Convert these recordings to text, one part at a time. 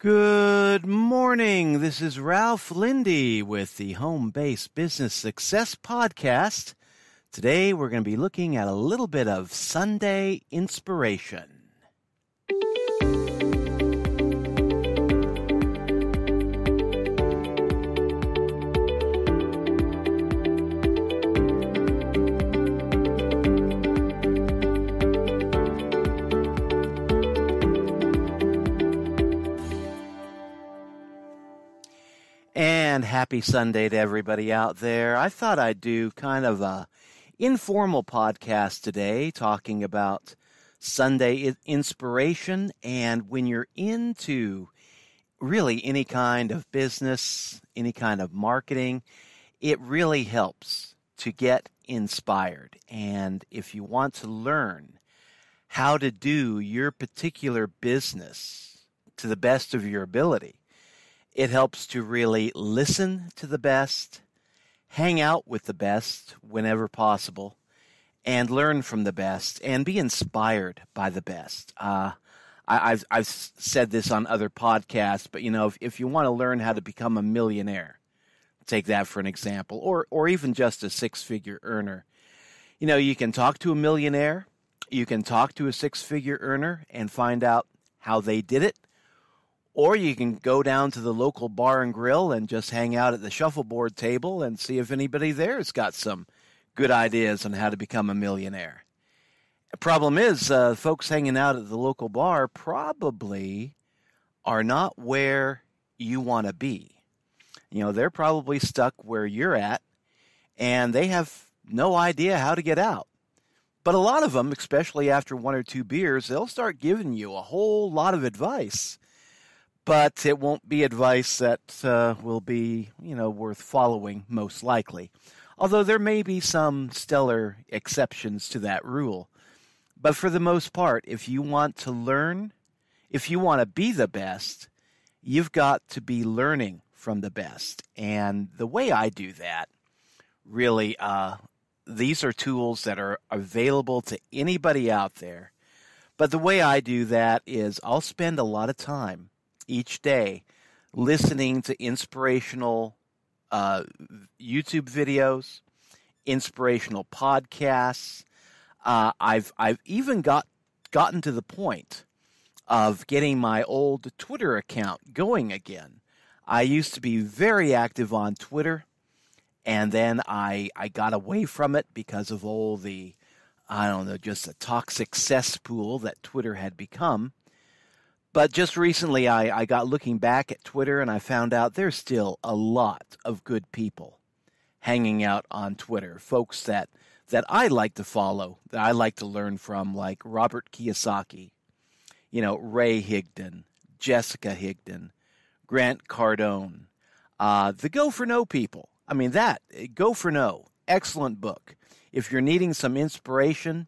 Good morning. This is Ralph Lindy with the Home Base Business Success Podcast. Today we're going to be looking at a little bit of Sunday inspiration. And happy Sunday to everybody out there. I thought I'd do kind of a informal podcast today talking about Sunday inspiration, and when you're into really any kind of business, any kind of marketing, it really helps to get inspired. And if you want to learn how to do your particular business to the best of your ability, it helps to really listen to the best, hang out with the best whenever possible, and learn from the best, and be inspired by the best. I've said this on other podcasts, but if you want to learn how to become a millionaire, take that for an example, or even just a six-figure earner. You can talk to a millionaire, you can talk to a six-figure earner and find out how they did it. Or you can go down to the local bar and grill and just hang out at the shuffleboard table and see if anybody there's got some good ideas on how to become a millionaire. The problem is, folks hanging out at the local bar probably are not where you want to be. They're probably stuck where you're at, and they have no idea how to get out. But a lot of them, especially after one or two beers, they'll start giving you a whole lot of advice. But it won't be advice that will be, worth following, most likely. Although there may be some stellar exceptions to that rule. But for the most part, if you want to learn, if you want to be the best, you've got to be learning from the best. And the way I do that, really, these are tools that are available to anybody out there. But the way I do that is I'll spend a lot of time each day listening to inspirational YouTube videos, inspirational podcasts. I've even gotten to the point of getting my old Twitter account going again. I used to be very active on Twitter, and then I got away from it because of all the, just a toxic cesspool that Twitter had become. But just recently, I got looking back at Twitter, and I found out there's still a lot of good people hanging out on Twitter. Folks that I like to follow, that I like to learn from, like Robert Kiyosaki, Ray Higdon, Jessica Higdon, Grant Cardone, the Go for No people. Go for No, excellent book. If you're needing some inspiration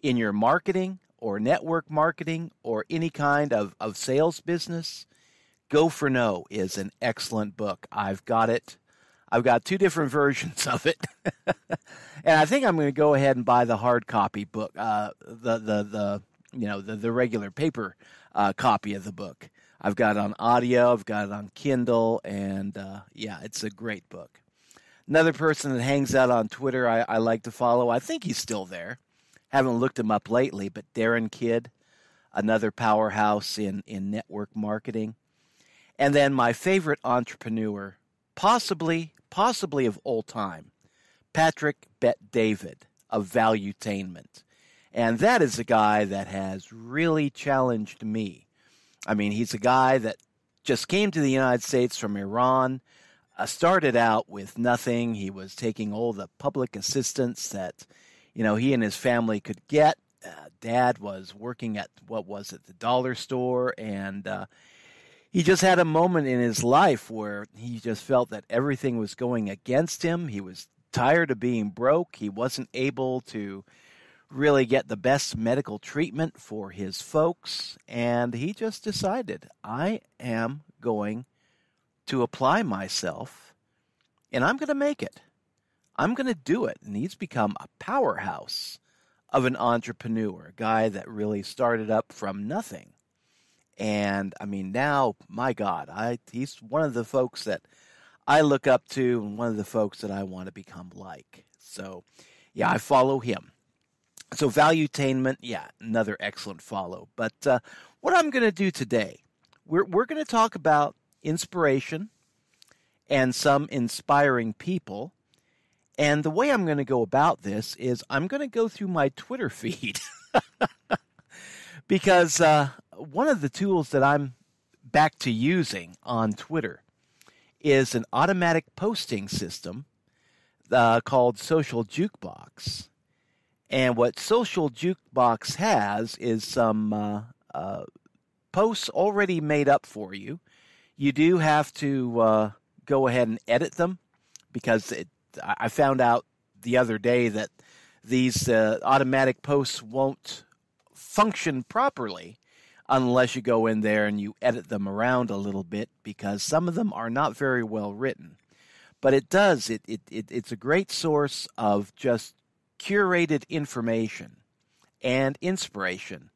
in your marketing, or network marketing, or any kind of sales business, Go for No is an excellent book. I've got it. I've got two different versions of it, and I think I'm going to go ahead and buy the hard copy book, the regular paper copy of the book. I've got it on audio. I've got it on Kindle, and it's a great book. Another person that hangs out on Twitter I like to follow. I think he's still there. Haven't looked him up lately, but Darren Kidd, another powerhouse in network marketing. And then my favorite entrepreneur, possibly of all time, Patrick Bet-David of Valuetainment. And that is a guy that has really challenged me. He's a guy that just came to the United States from Iran, started out with nothing. He was taking all the public assistance that he and his family could get. Dad was working at, the dollar store, and he just had a moment in his life where he just felt that everything was going against him. He was tired of being broke. He wasn't able to really get the best medical treatment for his folks, and he just decided, I am going to apply myself, and I'm going to make it. I'm going to do it. And he's become a powerhouse of an entrepreneur, a guy that really started up from nothing And I mean, now, my God, he's one of the folks that I look up to and one of the folks that I want to become like. So, yeah, I follow him. So, Valuetainment, yeah, another excellent follow. But what I'm going to do today, we're going to talk about inspiration and some inspiring people. And the way I'm going to go about this is I'm going to go through my Twitter feed. Because one of the tools that I'm back to using on Twitter is an automatic posting system called Social Jukebox. And what Social Jukebox has is some posts already made up for you. You do have to go ahead and edit them because I found out the other day that these automatic posts won't function properly unless you go in there and you edit them around a little bit, because some of them are not very well written. But it's a great source of just curated information and inspiration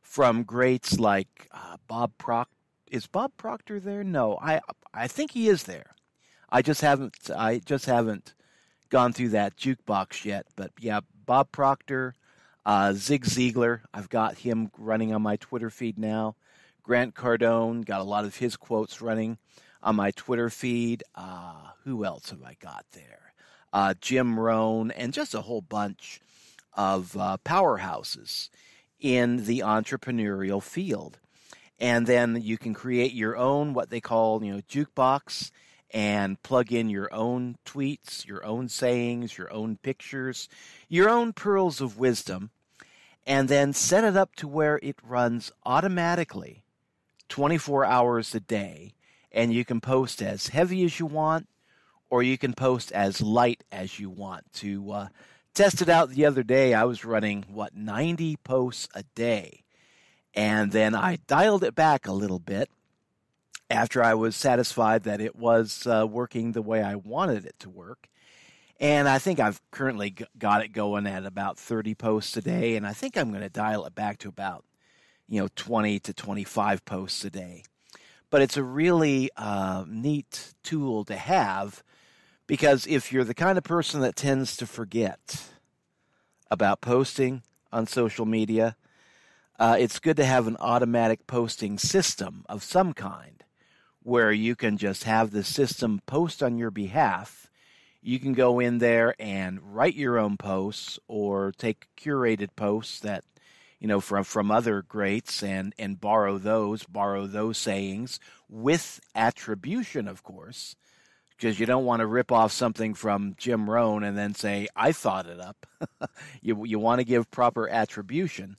from greats like Bob Proctor. Is Bob Proctor there? No, I think he is there. I just haven't gone through that jukebox yet. But yeah, Bob Proctor. Zig Ziglar, I've got him running on my Twitter feed now. Grant Cardone, got a lot of his quotes running on my Twitter feed. Who else have I got there? Jim Rohn, and just a whole bunch of powerhouses in the entrepreneurial field. And then you can create your own, what they call, jukebox, and plug in your own tweets, your own sayings, your own pictures, your own pearls of wisdom, and then set it up to where it runs automatically 24 hours a day, and you can post as heavy as you want, or you can post as light as you want. To test it out the other day, I was running, 90 posts a day, and then I dialed it back a little bit after I was satisfied that it was working the way I wanted it to work. And I think I've currently got it going at about 30 posts a day, and I think I'm going to dial it back to about 20 to 25 posts a day. But it's a really neat tool to have, because if you're the kind of person that tends to forget about posting on social media, it's good to have an automatic posting system of some kind where you can just have the system post on your behalf. You can go in there and write your own posts or take curated posts that, from other greats and borrow those sayings with attribution, of course, because you don't want to rip off something from Jim Rohn and then say, I thought it up. You want to give proper attribution.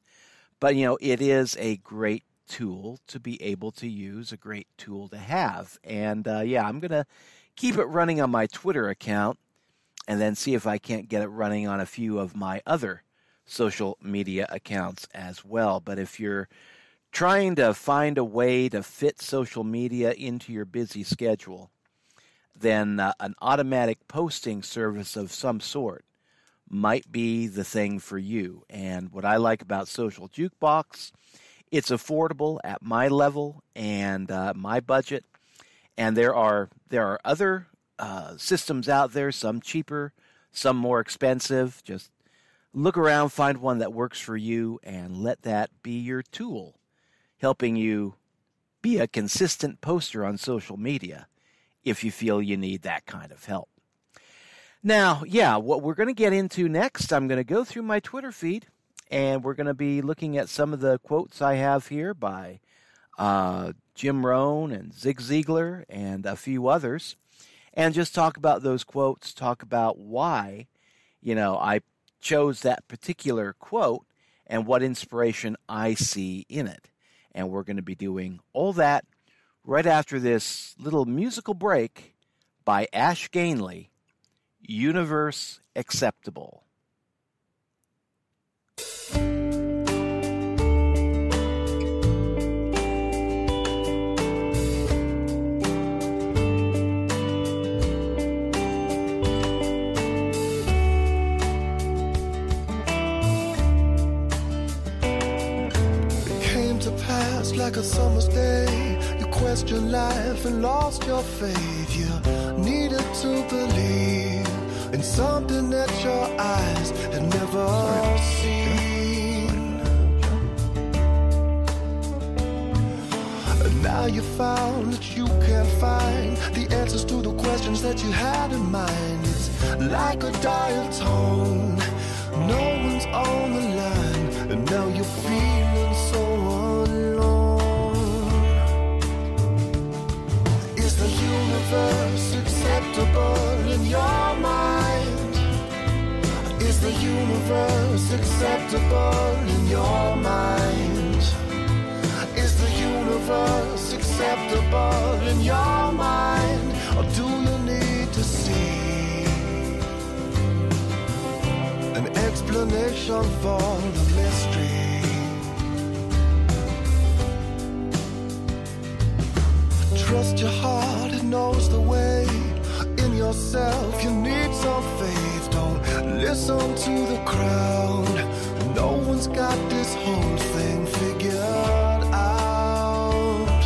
But, it is a great tool to be able to use, a great tool to have. And, I'm going to keep it running on my Twitter account and then see if I can't get it running on a few of my other social media accounts as well. But if you're trying to find a way to fit social media into your busy schedule, then an automatic posting service of some sort might be the thing for you. And what I like about Social Jukebox, it's affordable at my level and my budget. And there are other systems out there, some cheaper, some more expensive. Just look around, find one that works for you, and let that be your tool, helping you be a consistent poster on social media if you feel you need that kind of help. Now, what we're going to get into next, I'm going to go through my Twitter feed, and we're going to be looking at some of the quotes I have here by Jim Rohn and Zig Ziglar and a few others, and just talk about those quotes, talk about why, I chose that particular quote and what inspiration I see in it. And we're going to be doing all that right after this little musical break by Ash Gainley, Universe Acceptable. Like a summer's day, you questioned life and lost your faith. You needed to believe in something that your eyes had never seen. And now you found that you can't find the answers to the questions that you had in mind. It's like a dial tone, no one's on the line, and now you're feeling so alone. Is the universe acceptable in your mind? Is the universe acceptable in your mind? Is the universe acceptable in your mind? Or do you need to see an explanation for the mystery? Trust your heart, it knows the way. In yourself, you need some faith. Don't listen to the crowd. No one's got this whole thing figured out.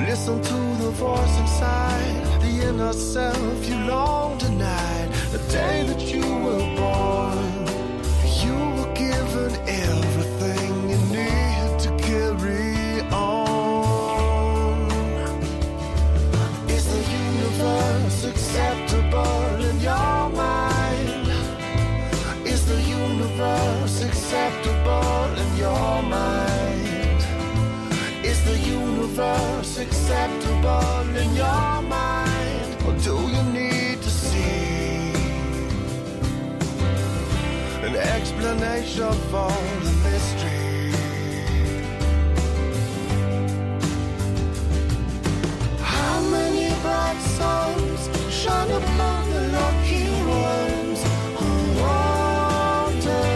Listen to the voice inside, the inner self you long denied. The day that you were born, you were given everything you need to carry on. Is the universe acceptable in your mind? Is the universe acceptable in your mind? Is the universe acceptable in your mind? Or do you need to see an explanation for the mystery? How many bright suns shine upon the lucky ones who wonder,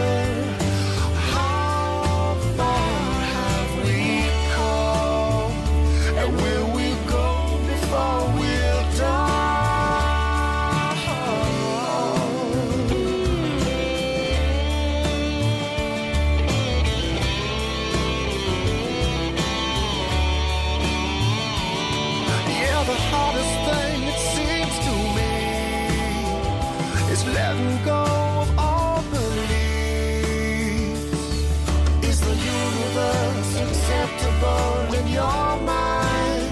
how far have we come, and will we go before we're done? Yeah, the hardest thing, it seems to me, is letting go of all beliefs. Is the universe acceptable in your mind?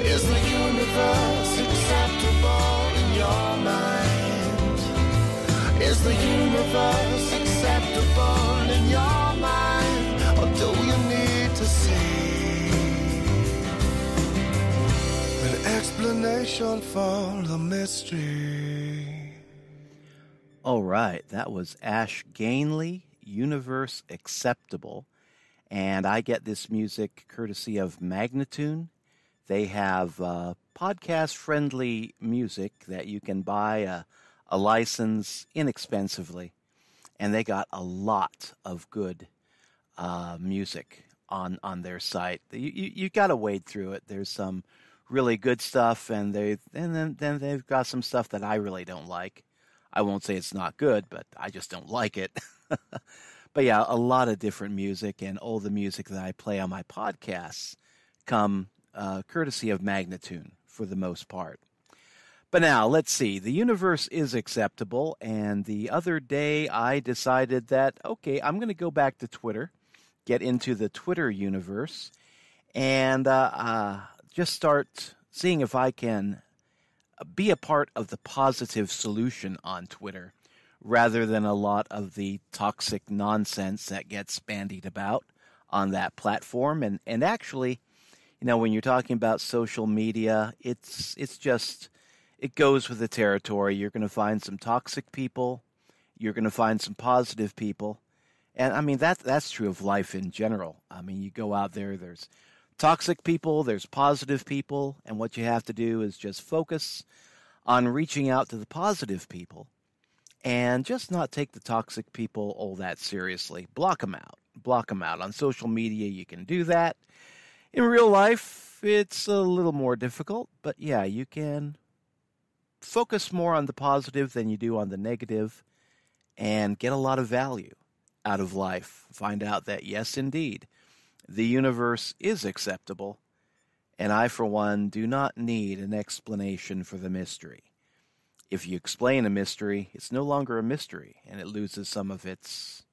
Is the universe acceptable in your mind? Is the universe acceptable in your mind? Or do you need to see an explanation for the mystery? All right, that was Ash Gainley, Universe Acceptable. And I get this music courtesy of Magnatune. They have podcast-friendly music that you can buy a license inexpensively. And they got a lot of good music on their site. You got to wade through it. There's some really good stuff, and then they've got some stuff that I really don't like. I won't say it's not good, but I just don't like it. But yeah, a lot of different music, and all the music that I play on my podcasts come courtesy of Magnatune for the most part. But now, let's see. The universe is acceptable, and the other day I decided that, okay, I'm going to go back to Twitter, get into the Twitter universe, and just start seeing if I can be a part of the positive solution on Twitter rather than a lot of the toxic nonsense that gets bandied about on that platform. And actually, you know, when you're talking about social media, it's just, it goes with the territory. You're going to find some toxic people. You're going to find some positive people. And I mean, that's true of life in general. I mean, you go out there, there's toxic people, there's positive people, and what you have to do is just focus on reaching out to the positive people and just not take the toxic people all that seriously. Block them out. Block them out. On social media, you can do that. In real life, it's a little more difficult, but yeah, you can focus more on the positive than you do on the negative and get a lot of value out of life. Find out that, yes, indeed, the universe is acceptable, and I, for one, do not need an explanation for the mystery. If you explain a mystery, it's no longer a mystery, and it loses some of its,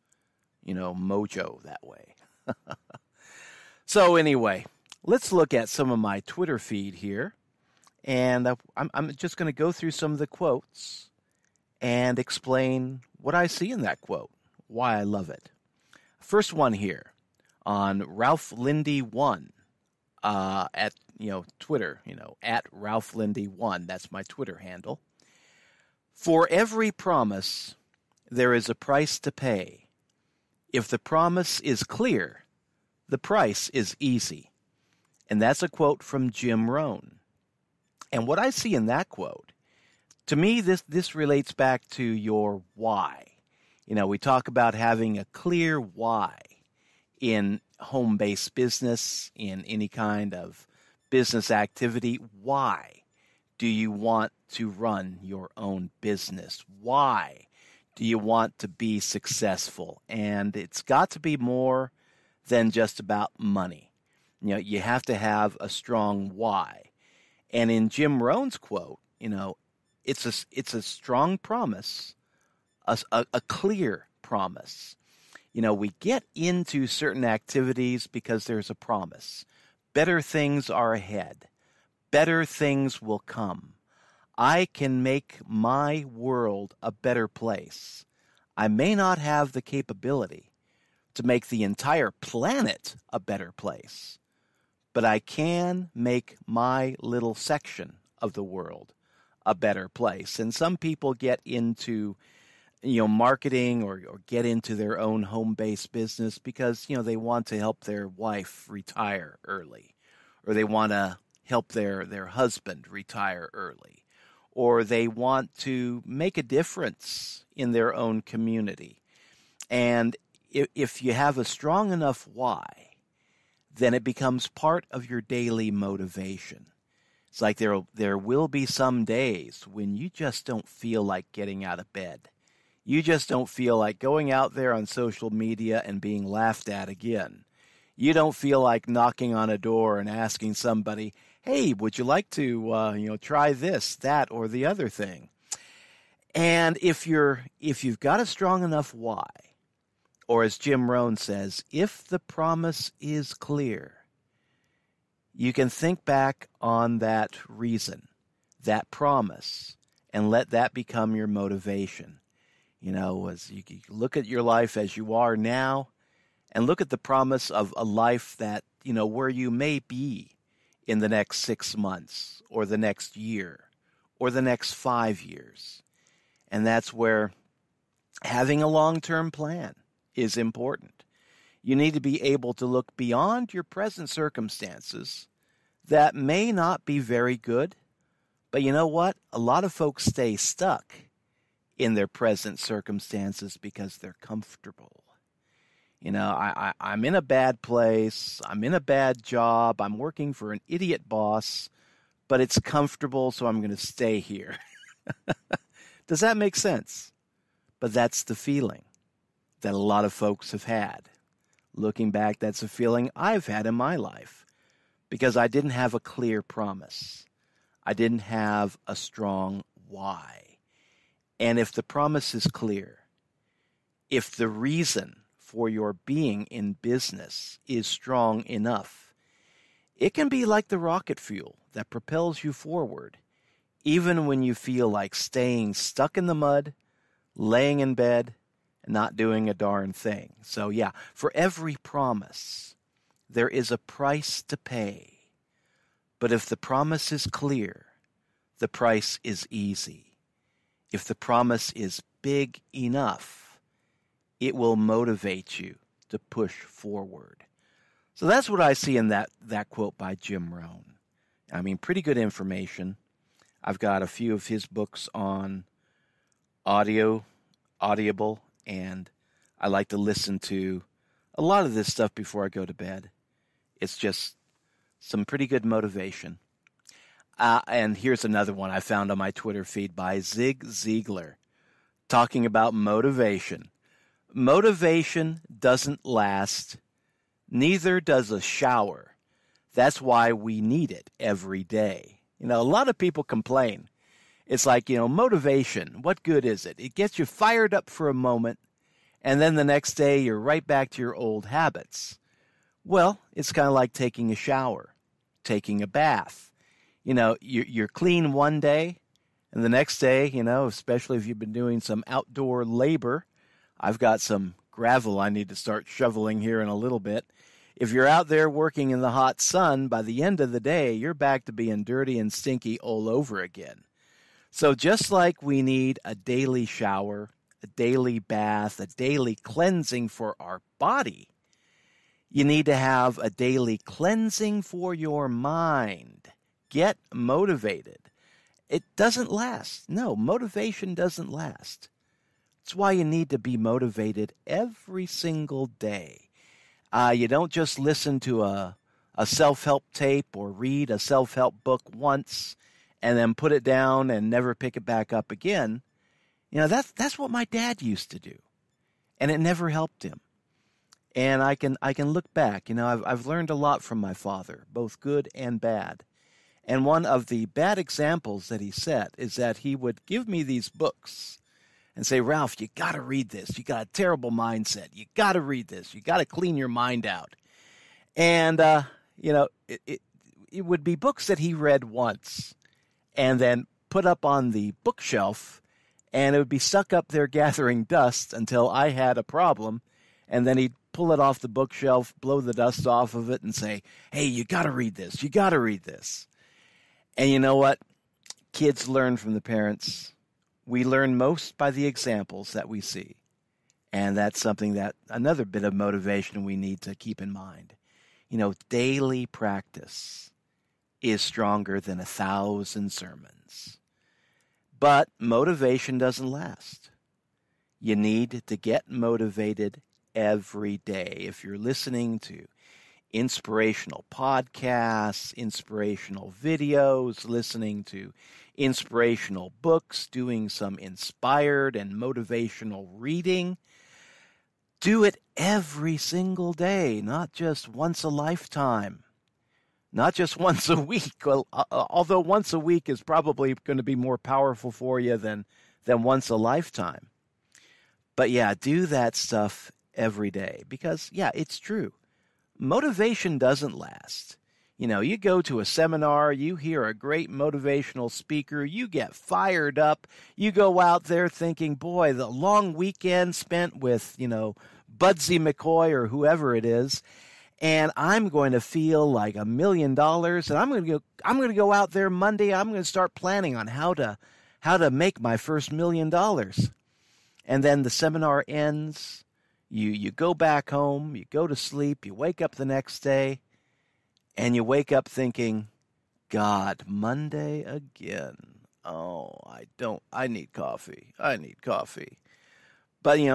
mojo that way. So anyway, let's look at some of my Twitter feed here, and I'm just going to go through some of the quotes and explain what I see in that quote, why I love it. First one here on Ralph Lindy 1 at Twitter, at Ralph Lindy 1. That's my Twitter handle. For every promise, there is a price to pay. If the promise is clear, the price is easy. And that's a quote from Jim Rohn. And what I see in that quote, to me, this relates back to your why. We talk about having a clear why in home-based business, in any kind of business activity. Why do you want to run your own business? Why do you want to be successful? And it's got to be more than just about money. You have to have a strong why. And in Jim Rohn's quote, it's a strong promise, a clear promise. We get into certain activities because there's a promise. Better things are ahead. Better things will come. I can make my world a better place. I may not have the capability to make the entire planet a better place, but I can make my little section of the world a better place. And some people get into marketing or get into their own home-based business because, they want to help their wife retire early, or they want to help their husband retire early, or they want to make a difference in their own community. And if you have a strong enough why, then it becomes part of your daily motivation. It's like there will be some days when you just don't feel like getting out of bed. You just don't feel like going out there on social media and being laughed at again. You don't feel like knocking on a door and asking somebody, hey, would you like to try this, that, or the other thing? And if you've got a strong enough why, or as Jim Rohn says, if the promise is clear, you can think back on that reason, that promise, and let that become your motivation. As you look at your life as you are now, and look at the promise of a life that, where you may be in the next 6 months, or the next year, or the next 5 years. And that's where having a long-term plan is important. You need to be able to look beyond your present circumstances that may not be very good, but you know what? A lot of folks stay stuck in their present circumstances because they're comfortable. I'm in a bad place, I'm in a bad job, I'm working for an idiot boss, but it's comfortable, so I'm going to stay here. Does that make sense? But that's the feeling that a lot of folks have had. Looking back, that's a feeling I've had in my life because I didn't have a clear promise. I didn't have a strong why. And if the promise is clear, if the reason for your being in business is strong enough, it can be like the rocket fuel that propels you forward, even when you feel like staying stuck in the mud, laying in bed, and not doing a darn thing. So yeah, for every promise, there is a price to pay. But if the promise is clear, the price is easy. If the promise is big enough, it will motivate you to push forward. So that's what I see in that quote by Jim Rohn. I mean, pretty good information. I've got a few of his books on Audible, and I like to listen to a lot of this stuff before I go to bed. It's just some pretty good motivation. And here's another one I found on my Twitter feed by Zig Ziglar, talking about motivation. Motivation doesn't last. Neither does a shower. That's why we need it every day. A lot of people complain. It's like, motivation, what good is it? It gets you fired up for a moment, and then the next day you're right back to your old habits. Well, it's kind of like taking a shower, taking a bath. You're clean one day, and the next day, especially if you've been doing some outdoor labor, I've got some gravel I need to start shoveling here in a little bit. If you're out there working in the hot sun, by the end of the day, you're back to being dirty and stinky all over again. So just like we need a daily shower, a daily bath, a daily cleansing for our body, you need to have a daily cleansing for your mind. Get motivated. It doesn't last. No, motivation doesn't last. That's why you need to be motivated every single day. You don't just listen to a self-help tape or read a self-help book once and then put it down and never pick it back up again. That's what my dad used to do, and it never helped him. And I can look back. I've learned a lot from my father, both good and bad. And one of the bad examples that he set is that he would give me these books and say, Ralph, you got to read this. You got a terrible mindset. You got to read this. You got to clean your mind out. And, it would be books that he read once and then put up on the bookshelf, and it would be stuck up there gathering dust until I had a problem. And then he'd pull it off the bookshelf, blow the dust off of it, and say, hey, you got to read this. You got to read this. And you know what? Kids learn from the parents. We learn most by the examples that we see. And that's something that another bit of motivation we need to keep in mind. Daily practice is stronger than 1,000 sermons. But motivation doesn't last. You need to get motivated every day. If you're listening to inspirational podcasts, inspirational videos, listening to inspirational books, doing some inspired and motivational reading, do it every single day, not just once a lifetime, not just once a week, although once a week is probably going to be more powerful for you than once a lifetime. But yeah, do that stuff every day because, yeah, it's true. Motivation doesn't last. You go to a seminar, you hear a great motivational speaker, you get fired up, you go out there thinking, boy, the long weekend spent with, Budsy McCoy or whoever it is, and I'm going to feel like $1 million, and I'm going to go out there Monday, I'm going to start planning on how to make my first $1 million. And then the seminar ends, you go back home, you go to sleep, you wake up the next day, and you wake up thinking, God, Monday again. Oh, I need coffee. But,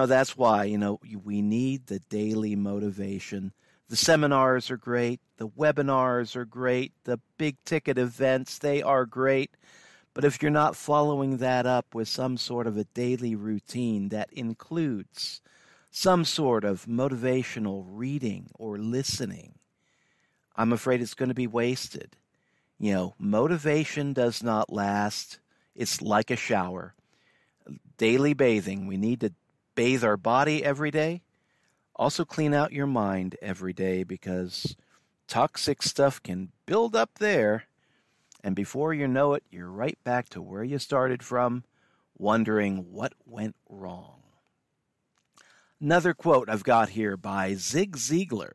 that's why, we need the daily motivation. The seminars are great. The webinars are great. The big ticket events, they are great. But if you're not following that up with some sort of a daily routine that includes some sort of motivational reading or listening, I'm afraid it's going to be wasted. Motivation does not last. It's like a shower. Daily bathing. We need to bathe our body every day. Also clean out your mind every day because toxic stuff can build up there. And before you know it, you're right back to where you started from, wondering what went wrong. Another quote I've got here by Zig Ziglar.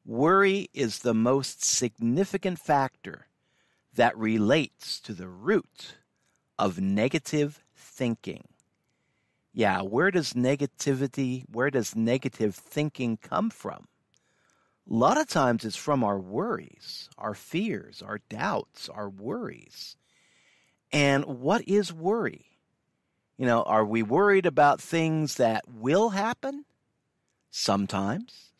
Worry is the most significant factor that relates to the root of negative thinking. Yeah, where does negative thinking come from? A lot of times it's from our worries, our fears, our doubts, our worries. And what is worry? Are we worried about things that will happen? Sometimes.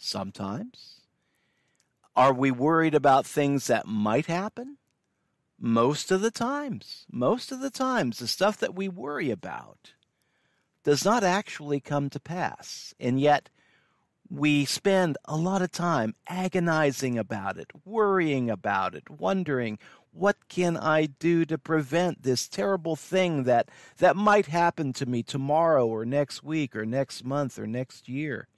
Are we worried about things that might happen? Most of the times. The stuff that we worry about does not actually come to pass. And yet, we spend a lot of time agonizing about it, worrying about it, wondering, what can I do to prevent this terrible thing that might happen to me tomorrow or next week or next month or next year?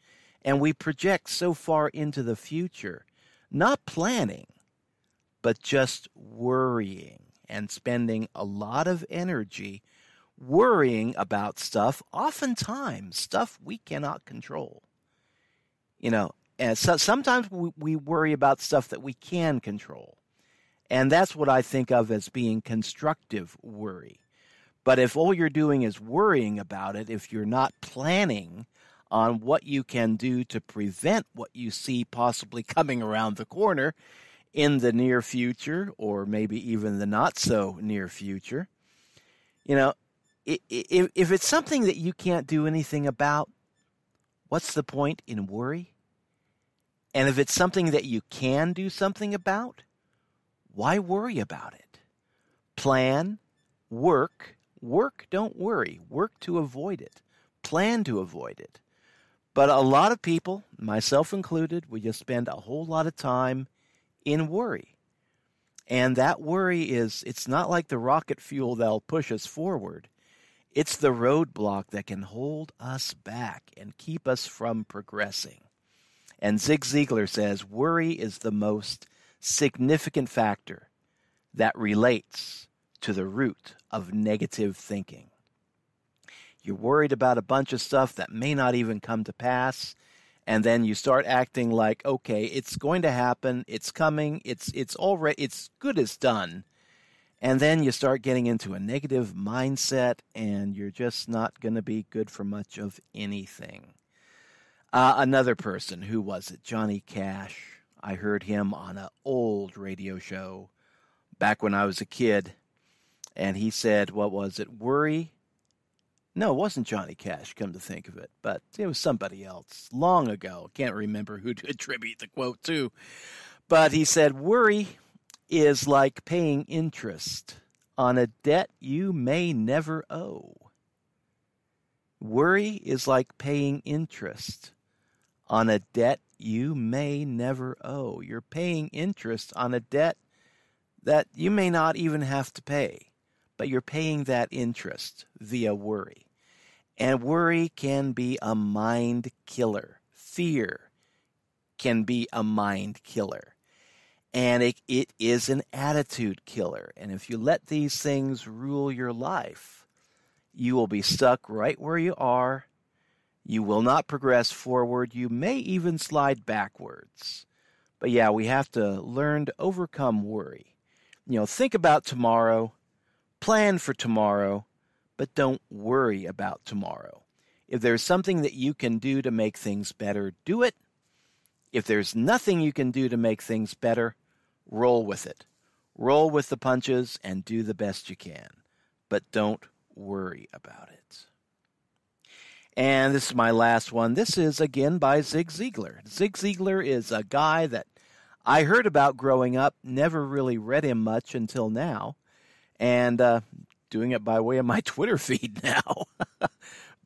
And we project so far into the future, not planning, but just worrying and spending a lot of energy worrying about stuff, oftentimes stuff we cannot control. And so sometimes we worry about stuff that we can control. And that's what I think of as being constructive worry. But if all you're doing is worrying about it, if you're not planning on what you can do to prevent what you see possibly coming around the corner in the near future, or maybe even the not so near future, if it's something that you can't do anything about, what's the point in worry? And if it's something that you can do something about, why worry about it? Plan, work, don't worry. Work to avoid it. Plan to avoid it. But a lot of people, myself included, we just spend a whole lot of time in worry. And that worry it's not like the rocket fuel that'll push us forward. It's the roadblock that can hold us back and keep us from progressing. And Zig Ziglar says, worry is the most significant factor that relates to the root of negative thinking. You're worried about a bunch of stuff that may not even come to pass, and then you start acting like, okay, it's going to happen, it's coming, it's good as done. And then you start getting into a negative mindset, and you're just not going to be good for much of anything. Another person, who was it? Johnny Cash. I heard him on an old radio show back when I was a kid, and he said, what was it? Worry? No, it wasn't Johnny Cash, come to think of it, but it was somebody else long ago. Can't remember who to attribute the quote to. But he said, worry is like paying interest on a debt you may never owe. Worry is like paying interest on a debt you may never owe. You're paying interest on a debt that you may not even have to pay, but you're paying that interest via worry. And worry can be a mind killer. Fear can be a mind killer. And it is an attitude killer. And if you let these things rule your life, you will be stuck right where you are. You will not progress forward. You may even slide backwards. But yeah, we have to learn to overcome worry. Think about tomorrow, plan for tomorrow, but don't worry about tomorrow. If there's something that you can do to make things better, do it. If there's nothing you can do to make things better, roll with it. Roll with the punches and do the best you can. But don't worry about it. And this is my last one. This is, again, by Zig Ziglar. Zig Ziglar is a guy that I heard about growing up, never really read him much until now, and doing it by way of my Twitter feed now.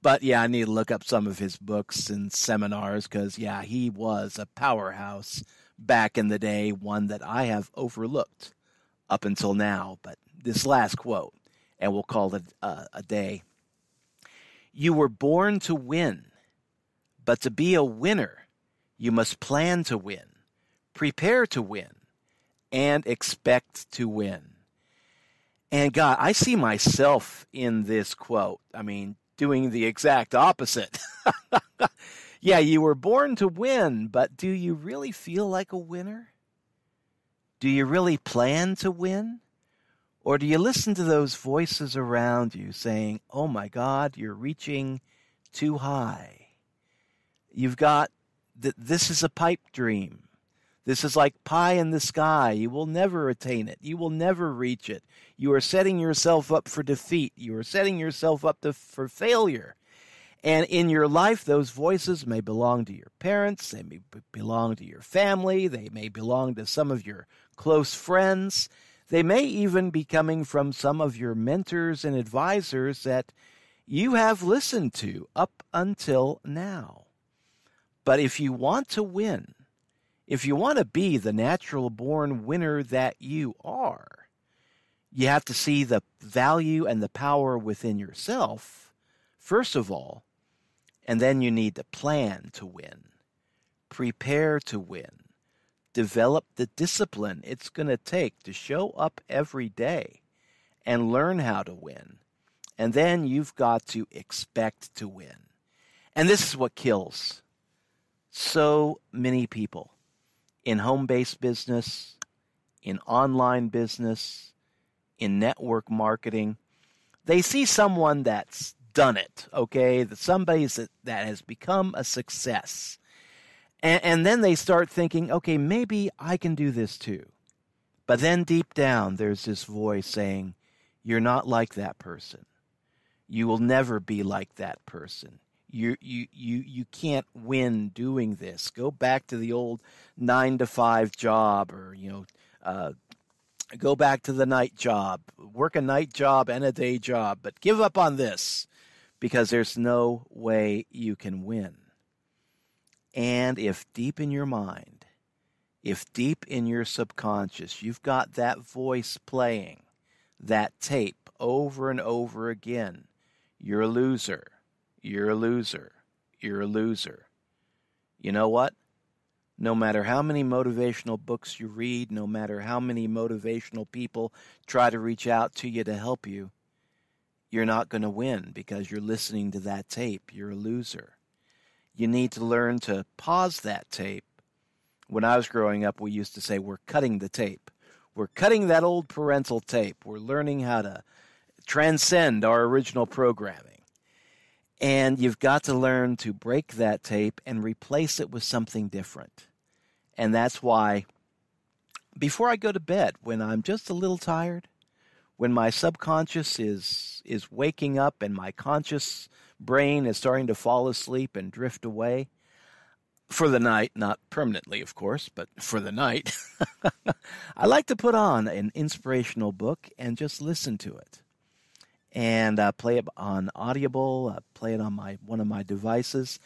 But, yeah, I need to look up some of his books and seminars because, yeah, he was a powerhouse back in the day, one that I have overlooked up until now. But this last quote, and we'll call it a day. You were born to win, but to be a winner, you must plan to win, prepare to win, and expect to win. And God, I see myself in this quote. I mean, doing the exact opposite. Yeah, you were born to win, but do you really feel like a winner? Do you really plan to win? Or do you listen to those voices around you saying, oh my God, you're reaching too high. You've got, this is a pipe dream. This is like pie in the sky. You will never attain it. You will never reach it. You are setting yourself up for defeat. You are setting yourself up for failure. And in your life, those voices may belong to your parents. They may belong to your family. They may belong to some of your close friends. They may even be coming from some of your mentors and advisors that, you have listened to up until now. But if you want to win, if you want to be the natural-born winner that you are, you have to see the value and the power within yourself, first of all, and then you need to plan to win, prepare to win, develop the discipline it's going to take to show up every day and learn how to win. And then you've got to expect to win. And this is what kills so many people in home-based business, in online business, in network marketing. They see someone that's done it, okay? That somebody that has become a success. And then they start thinking, okay, maybe I can do this too. But then deep down, there's this voice saying, you're not like that person. You will never be like that person. You can't win doing this. Go back to the old 9-to-5 job, or go back to the night job. Work a night job and a day job, but give up on this because there's no way you can win. And if deep in your mind, if deep in your subconscious, you've got that voice playing, that tape over and over again, you're a loser. You're a loser. You're a loser. You know what? No matter how many motivational books you read, no matter how many motivational people try to reach out to you to help you, you're not going to win because you're listening to that tape. You're a loser. You need to learn to pause that tape. When I was growing up, we used to say we're cutting the tape. We're cutting that old parental tape. We're learning how to transcend our original programming. And you've got to learn to break that tape and replace it with something different. And that's why before I go to bed, when I'm just a little tired, when my subconscious is waking up and my conscious brain is starting to fall asleep and drift away for the night, not permanently, of course, but for the night, I like to put on an inspirational book and just listen to it. And play it on Audible, play it on one of my devices,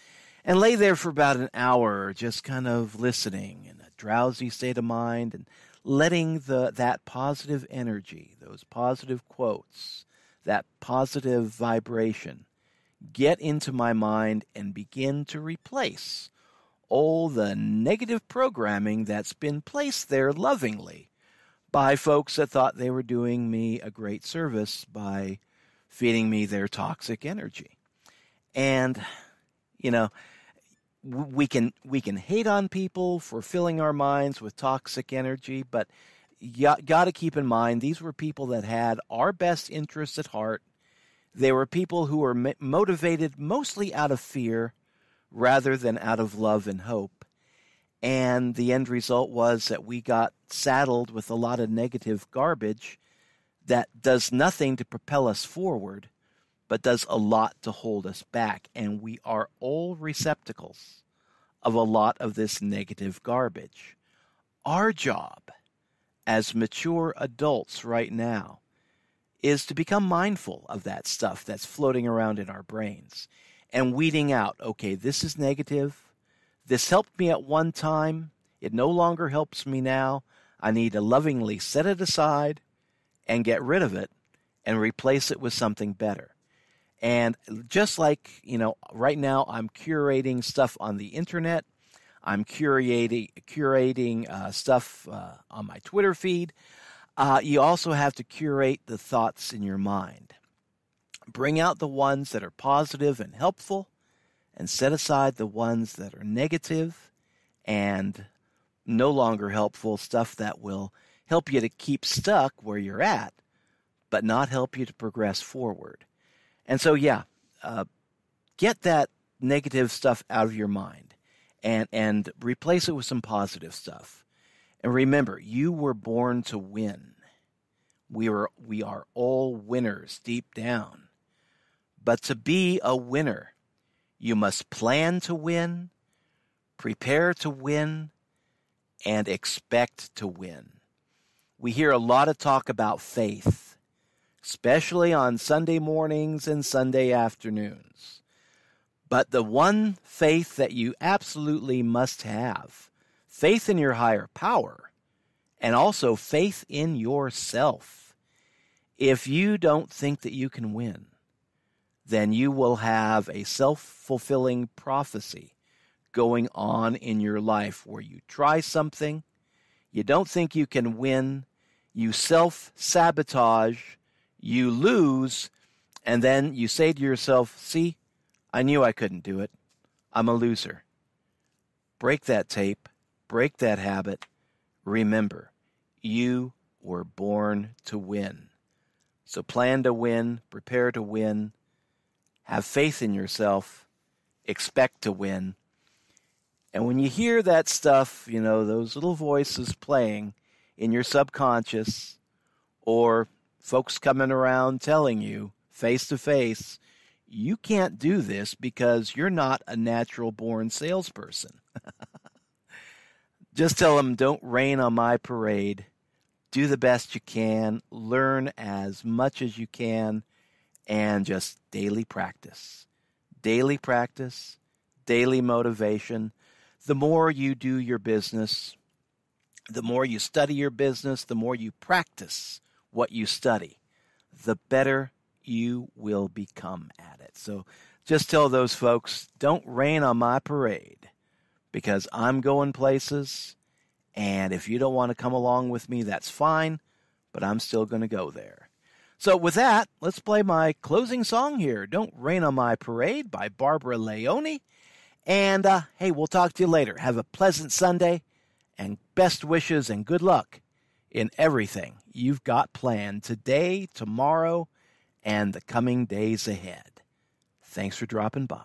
and lay there for about an hour just kind of listening in a drowsy state of mind and letting that positive energy, those positive quotes, that positive vibration get into my mind and begin to replace all the negative programming that's been placed there lovingly by folks that thought they were doing me a great service by feeding me their toxic energy. And, we can hate on people for filling our minds with toxic energy, but you got to keep in mind these were people that had our best interests at heart. They were people who were motivated mostly out of fear rather than out of love and hope. And the end result was that we got saddled with a lot of negative garbage that does nothing to propel us forward, but does a lot to hold us back. And we are all receptacles of a lot of this negative garbage. Our job as mature adults right now is to become mindful of that stuff that's floating around in our brains and weeding out, okay, this is negative. This helped me at one time. It no longer helps me now. I need to lovingly set it aside and get rid of it and replace it with something better. And just like, right now I'm curating stuff on the internet. I'm curating stuff on my Twitter feed. You also have to curate the thoughts in your mind. Bring out the ones that are positive and helpful and set aside the ones that are negative and no longer helpful, stuff that will help you to keep stuck where you're at, but not help you to progress forward. And so, get that negative stuff out of your mind and replace it with some positive stuff. And remember, you were born to win. We are all winners deep down. But to be a winner, you must plan to win, prepare to win, and expect to win. We hear a lot of talk about faith. especially on Sunday mornings and Sunday afternoons. But the one faith that you absolutely must have, faith in your higher power, and also faith in yourself. If you don't think that you can win, then you will have a self-fulfilling prophecy going on in your life where you try something, you don't think you can win, you self-sabotage, you lose, and then you say to yourself, see, I knew I couldn't do it. I'm a loser. Break that tape. Break that habit. Remember, you were born to win. So plan to win. Prepare to win. Have faith in yourself. Expect to win. And when you hear that stuff, those little voices playing in your subconscious, or folks coming around telling you face to face, you can't do this because you're not a natural-born salesperson. Just tell them, don't rain on my parade. Do the best you can. Learn as much as you can. And just daily practice. Daily practice. Daily motivation. The more you do your business, the more you study your business, the more you practice what you study, the better you will become at it. So just tell those folks, don't rain on my parade, because I'm going places, and if you don't want to come along with me, that's fine, but I'm still going to go there. So with that, let's play my closing song here, Don't Rain on My Parade by Barbara Leone. And hey, we'll talk to you later. Have a pleasant Sunday, and best wishes and good luck in everything you've got planned today, tomorrow, and the coming days ahead. Thanks for dropping by.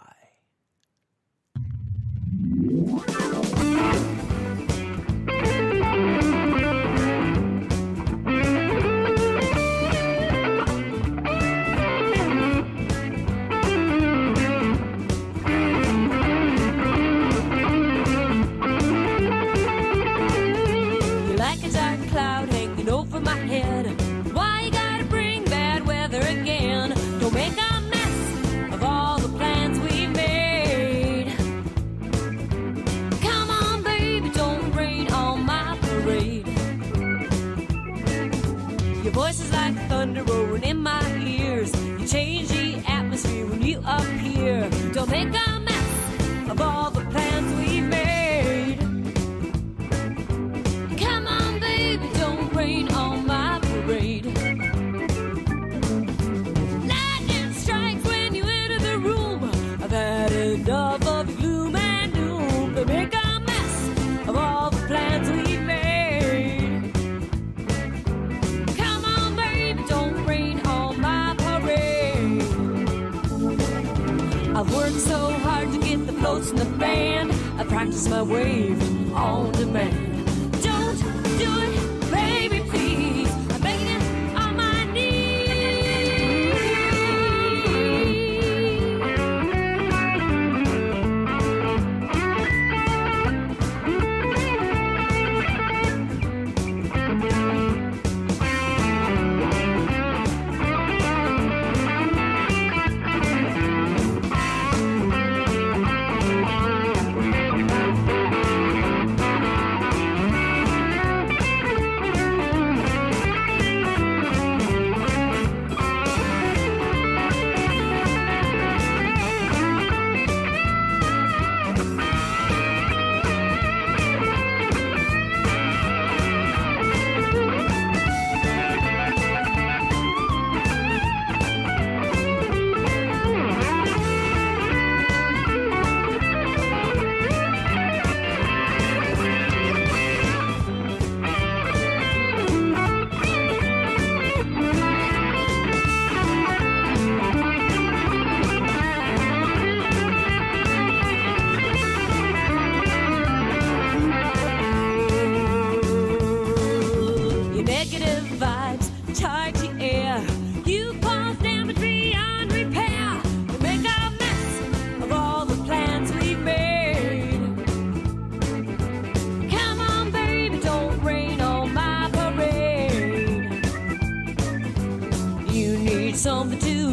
You're like a dark cloud hanging over my head. Why you gotta bring bad weather again? Don't make a mess of all the plans we made. Come on, baby, don't rain on my parade. Your voice is like thunder roaring in my ears. You change the atmosphere when you appear. Don't make a mess of all the plans we made. Come on, baby, don't rain on my parade. Lightning strikes when you enter the room. I've had enough of gloom and doom. They make a mess of all the plans we made. Come on, baby, don't rain on my parade. I've worked so hard to get the floats in the band. I practice my wave on demand. Don't do it, baby, please. I'm begging you on my knees.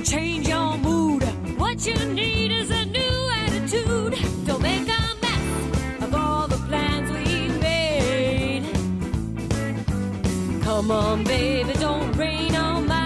change your mood. What you need is a new attitude. Don't make a mess of all the plans we've made. Come on, baby, don't rain on my